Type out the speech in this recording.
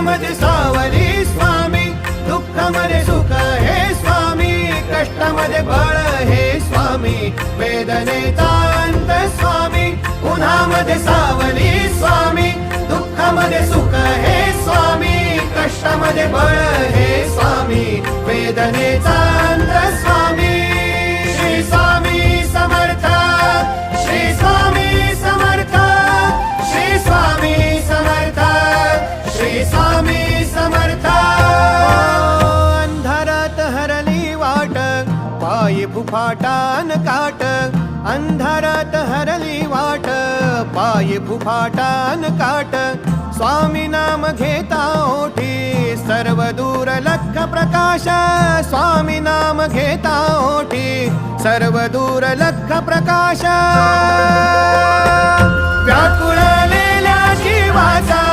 सुखामध्ये सावली स्वामी, दुःखामध्ये सुख हे स्वामी, कष्टामध्ये बळ हे स्वामी, वेदनेचा अंत स्वामी, उन्हामध्ये सावली स्वामी, दुःखामध्ये सुख हे स्वामी, कष्टामध्ये बळ हे स्वामी, वेदनेचा अंत स्वामी. श्री स्वामी समर्थ, श्री स्वामी समर्थ, श्री स्वामी समर्थ, श्री स्वामी समर्थ. अंधारात हरली वाट, पायी फुफाटान काट, अंधारात हरली वाट, पायी फुफाटान काट, स्वामी नाम घेता ओठी, सर्व दूर लख प्रकाश, स्वामी नाम घेता ओठी, सर्व दूर लख प्रकाश. व्याकुळलेल्या जीवाचा